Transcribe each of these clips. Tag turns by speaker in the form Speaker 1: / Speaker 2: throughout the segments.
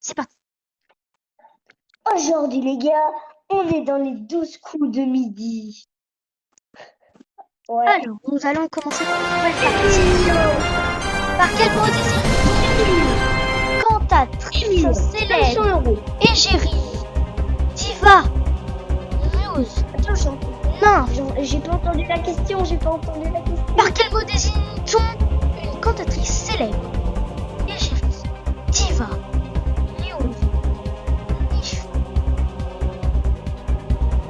Speaker 1: C'est parti.
Speaker 2: Aujourd'hui, les gars, on est dans les 12 coups de midi. Ouais.
Speaker 1: Alors, nous allons commencer une nouvelle partie. Par quel mot désigne cantatrice célèbre, égérie, diva, muse?
Speaker 2: Attention.
Speaker 1: Non.
Speaker 2: J'ai pas entendu la question,
Speaker 1: Par quel mot désigne-t-on une cantatrice célèbre, égérie, diva, muse, niche?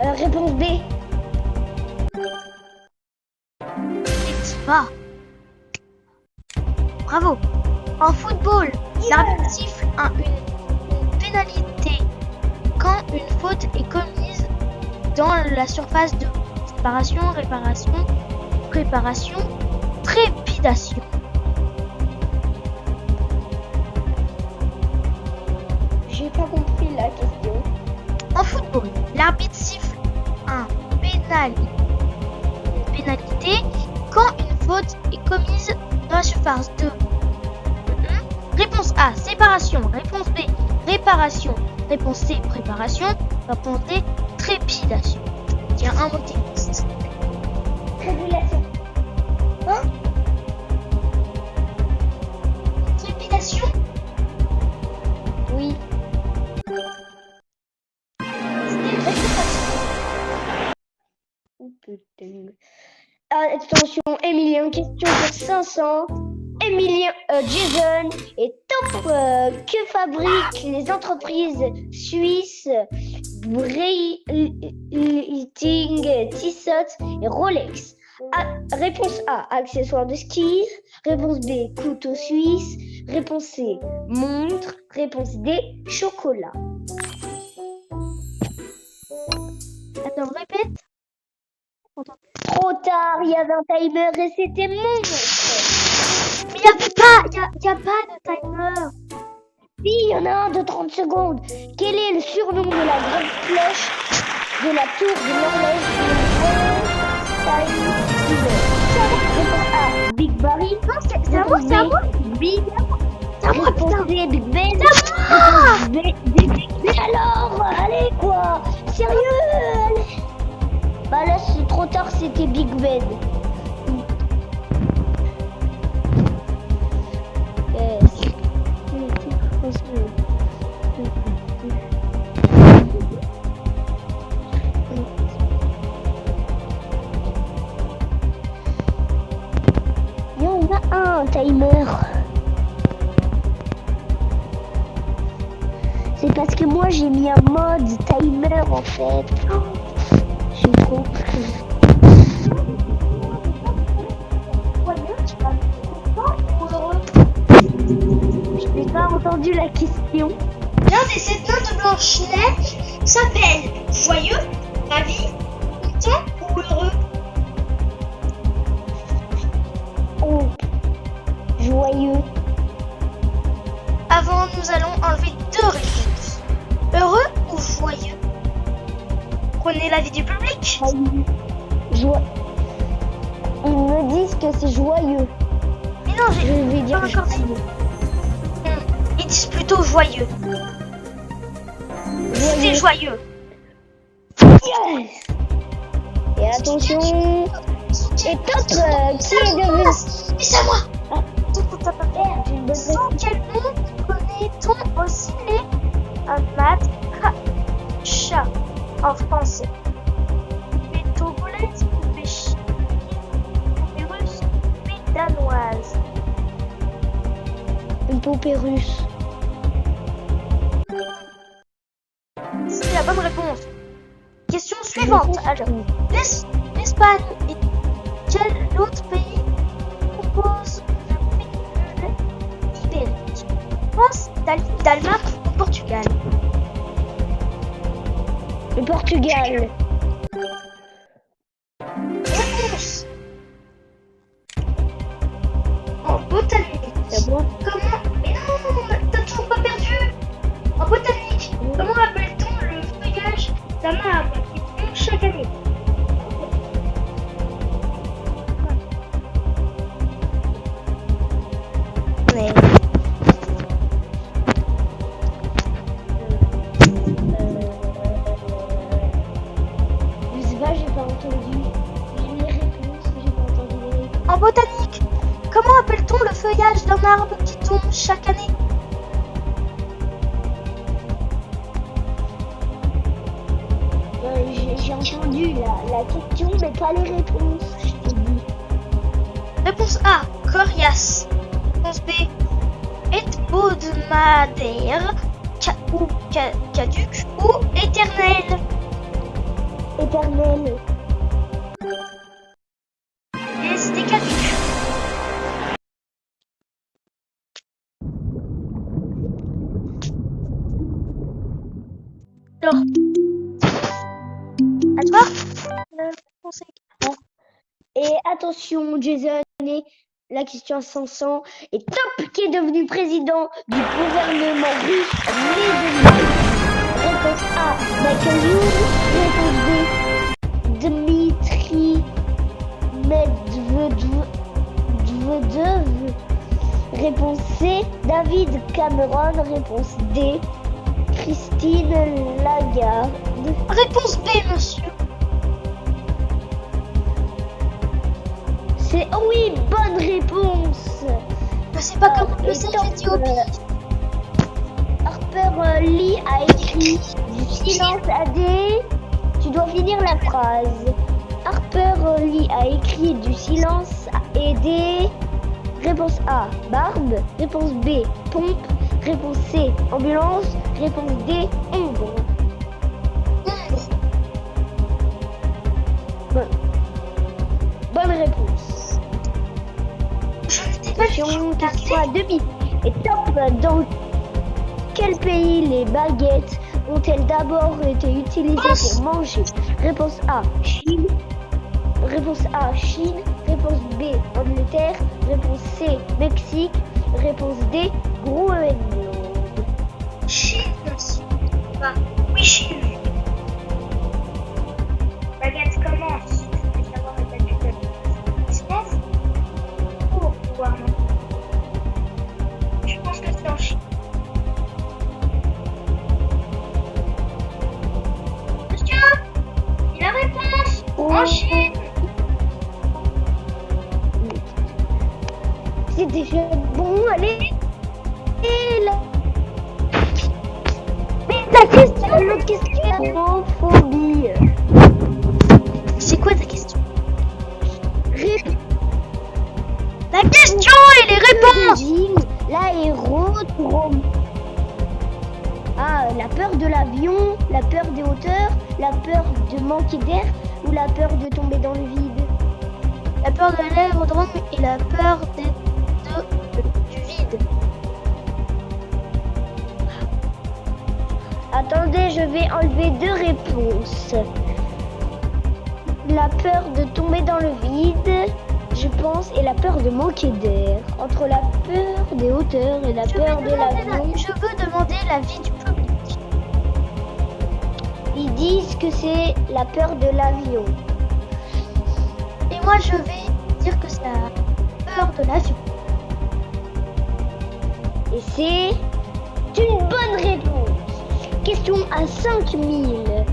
Speaker 2: Réponse B.
Speaker 1: C'est diva. Bravo. En football, l'arbitre siffle une pénalité quand une faute est commise dans la surface de séparation, réparation, préparation, trépidation.
Speaker 2: J'ai pas compris la question.
Speaker 1: En football, l'arbitre siffle une pénalité quand une faute est commise dans la surface de réponse A, séparation. Réponse B, réparation. Réponse C, préparation. Réponse D, trépidation. Tiens, un mot texte.
Speaker 2: Trépidation. Hein?
Speaker 1: Trépidation?
Speaker 2: Oui. Oh, putain. Attention, Emilien, question pour 500. Emilien, Jason est top. Que fabriquent les entreprises suisses Breitling, Tissot et Rolex? Réponse A, accessoires de ski. Réponse B, couteau suisse. Réponse C, montre. Réponse D, chocolat.
Speaker 1: Attends, répète.
Speaker 2: Trop tard, il y avait un timer et c'était mon.
Speaker 1: Mais il n'y a pas de timer.
Speaker 2: Oui, il y en a un de 30 secondes. Quel est le surnom de la grande cloche de la tour de l'horloge de Réponse A, Big Barry.
Speaker 1: Non, c'est à moi, c'est à moi.
Speaker 2: Big.
Speaker 1: C'est à moi,
Speaker 2: Réponse
Speaker 1: putain.
Speaker 2: D, Big Ben.
Speaker 1: C'est à moi.
Speaker 2: Mais alors, allez quoi? Sérieux, allez. Bah là, c'est trop tard, c'était Big Ben. Il y en a un timer. C'est parce que moi j'ai mis un mode timer en fait. J'ai compris. Je n'ai pas entendu la question.
Speaker 1: L'un des 7 nains de Blanche-Neige s'appelle Joyeux, Ravi, Content ou Heureux?
Speaker 2: Oh, joyeux.
Speaker 1: Avant, nous allons enlever 2 réponses. Heureux ou joyeux? Prenez l'avis du public.
Speaker 2: Joyeux. Ils me disent que c'est joyeux.
Speaker 1: Mais non,
Speaker 2: Je vais dire
Speaker 1: encore dit. Ils disent plutôt joyeux. C'est joyeux.
Speaker 2: Yes. Et attention. Et top, qui est devenu.
Speaker 1: Mais c'est à moi.
Speaker 2: J'ai une bonne
Speaker 1: Sans quel nom connaît-on aussi les matchas en français? Poupée togolaise, poupée chine, poupée russe, poupée danoise.
Speaker 2: Une poupée russe.
Speaker 1: C'est la bonne réponse. Question suivante. Alors, l'Espagne et quel autre pays compose la péninsule ibérique? France, Italie, Danemark ou Portugal?
Speaker 2: Le Portugal.
Speaker 1: Réponse. En botanique.
Speaker 2: C'est bon.
Speaker 1: Comment? Mais non, t'as toujours pas perdu. En botanique, comment appelle-t-on le feuillage d'un arbre qui tombe chaque année? feuillage d'un arbre qui tombe chaque année?
Speaker 2: J'ai entendu la question, mais pas les réponses. Je t'ai dit.
Speaker 1: Réponse A, coriace. Réponse B, hebdomadaire, caduc ou éternel.
Speaker 2: Éternel.
Speaker 1: Et c'était caduc. Alors, à toi, réponse A.
Speaker 2: Et attention, Jason, et la question à 500. Et Top qui est devenu président du gouvernement russe en mai 2000. Réponse A, Michael Youn. Réponse B, Dmitri Medvedev. Réponse C, David Cameron. Réponse D, Christine Lagarde.
Speaker 1: Réponse B, monsieur.
Speaker 2: C'est oh oui, bonne réponse.
Speaker 1: Je sais pas comment
Speaker 2: Et
Speaker 1: le sait, j'ai dit au pif.
Speaker 2: Harper Lee a écrit du silence à des. Tu dois finir la phrase. Harper Lee a écrit du silence et des. Réponse A, barbe. Réponse B, pompe. Réponse C, ambulance. Réponse D, ombre. Bonne réponse. Question à demi. Et Top, dans quel pays les baguettes ont-elles d'abord été utilisées pour manger? Réponse A, Chine. Réponse A, Chine. Réponse B, Angleterre. Réponse C, Mexique. Réponse D, Groenland.
Speaker 1: Chine, monsieur. Bah, oui, Chine. Baguette commence. Je veux savoir la date de l'espèce pour pouvoir. Je pense que c'est en Chine. Monsieur, il a réponse. En Chine.
Speaker 2: C'est déjà bon, allez. Et là. Mais la question, l'autre question. Homophobie.
Speaker 1: C'est quoi ta question?
Speaker 2: Réponse.
Speaker 1: La question et les réponses.
Speaker 2: L'aérodrome. Ah, la peur de l'avion, la peur des hauteurs, la peur de manquer d'air ou la peur de tomber dans le vide.
Speaker 1: La peur de l'aérodrome et la peur du vide.
Speaker 2: Attendez, je vais enlever deux réponses. La peur de tomber dans le vide, je pense, et la peur de manquer d'air. Entre la peur des hauteurs et la peur de l'avion.
Speaker 1: Je veux demander l'avis du public.
Speaker 2: Ils disent que c'est la peur de l'avion.
Speaker 1: Et moi, je vais dire que c'est la peur de l'avion.
Speaker 2: Et c'est une bonne réponse. Question à 5000.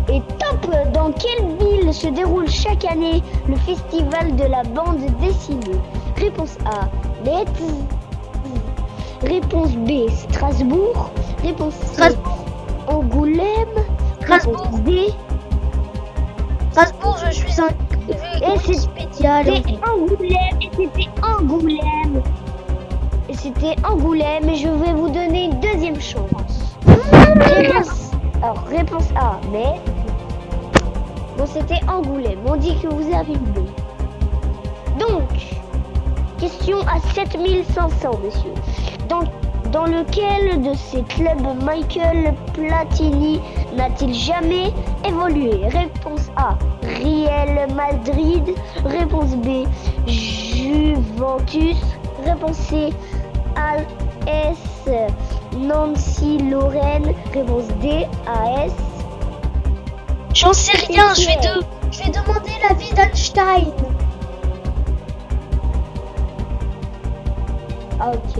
Speaker 2: Et Top, dans quelle ville se déroule chaque année le festival de la bande dessinée? Réponse A, Metz. Réponse B, Strasbourg. Réponse C,
Speaker 1: Strasbourg.
Speaker 2: Angoulême.
Speaker 1: Strasbourg.
Speaker 2: Réponse D.
Speaker 1: Strasbourg, je suis un
Speaker 2: Et
Speaker 1: spécial.
Speaker 2: c'était Angoulême. Et c'était Angoulême. Et c'était Angoulême. Et je vais vous donner une deuxième chance. Réponse A, mais bon, c'était Angoulême. On dit que vous avez B. Donc, question à 7500, monsieur. Dans lequel de ces clubs Michael Platini n'a-t-il jamais évolué? Réponse A, Real Madrid. Réponse B, Juventus. Réponse C, AS Nancy Lorraine. Réponse D, AS.
Speaker 1: J'en sais rien, je vais demander l'avis d'Einstein.
Speaker 2: Ok.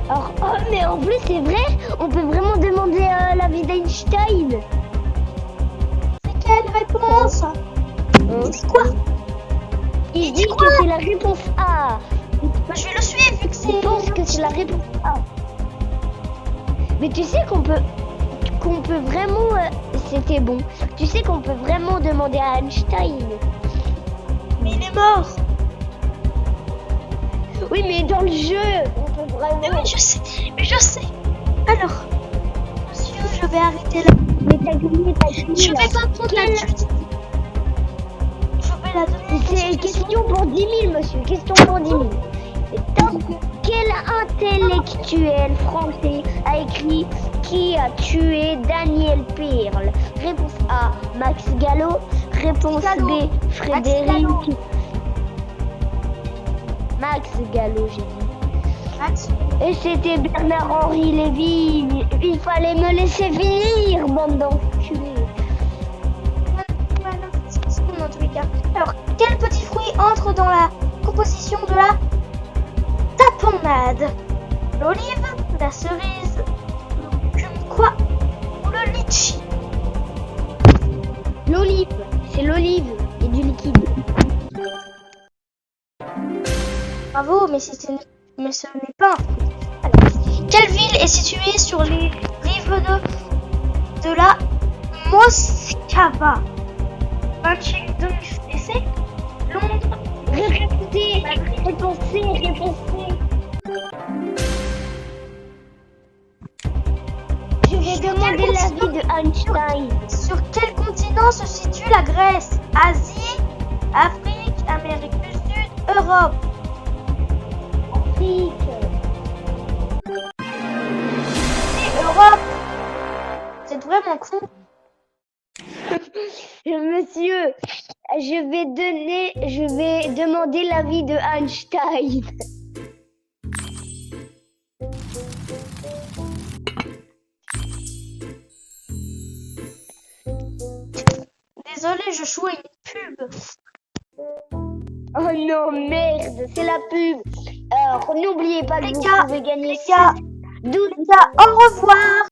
Speaker 2: Alors, oh, mais en plus, c'est vrai, on peut vraiment demander l'avis d'Einstein.
Speaker 1: C'est quelle réponse? C'est quoi?
Speaker 2: Il dit que c'est la réponse A.
Speaker 1: Bah, je vais le suivre vu que
Speaker 2: Je
Speaker 1: c'est...
Speaker 2: pense que c'est la réponse A. Mais tu sais qu'on peut vraiment... c'était bon. Tu sais qu'on peut vraiment demander à Einstein.
Speaker 1: Mais il est mort.
Speaker 2: Oui, mais dans le jeu, on peut vraiment...
Speaker 1: Mais oui, je sais. Alors, monsieur, je vais arrêter là.
Speaker 2: Mais t'as gagné.
Speaker 1: Je vais pas prendre la suite. Je vais la donner.
Speaker 2: C'est question pour 10 000, monsieur. Question pour 10 000. Donc, quel intellectuel français a écrit Qui a tué Daniel Pearl? Réponse A, Max Gallo. Réponse
Speaker 1: Gallo.
Speaker 2: B, Frédéric.
Speaker 1: Gallo.
Speaker 2: Max Gallo, j'ai dit.
Speaker 1: Max.
Speaker 2: Et c'était Bernard-Henri Lévy. Il fallait me laisser finir, bande d'enculés.
Speaker 1: Dans tous les cas. Alors, quel petit fruit entre dans la composition de la tapenade? L'olive, la cerise, le kumquat ou le litchi?
Speaker 2: L'olive, c'est l'olive et du liquide.
Speaker 1: Bravo, mais ce n'est pas un fruit. Alors, quelle ville est située sur les rives de la Moskava? Washington DC, Londres.
Speaker 2: Répondez. Je vais demander l'avis de Einstein.
Speaker 1: Sur quel continent se situe la Grèce? Asie, Afrique, Amérique du Sud, Europe?
Speaker 2: Afrique.
Speaker 1: C'est Europe. C'est vraiment con.
Speaker 2: Monsieur, je vais demander l'avis de Einstein.
Speaker 1: Désolé, je joue à une pub.
Speaker 2: Oh non, merde, c'est la pub. Alors, n'oubliez pas que
Speaker 1: Les
Speaker 2: vous
Speaker 1: gars,
Speaker 2: pouvez gagner
Speaker 1: les gars,
Speaker 2: 12
Speaker 1: au revoir.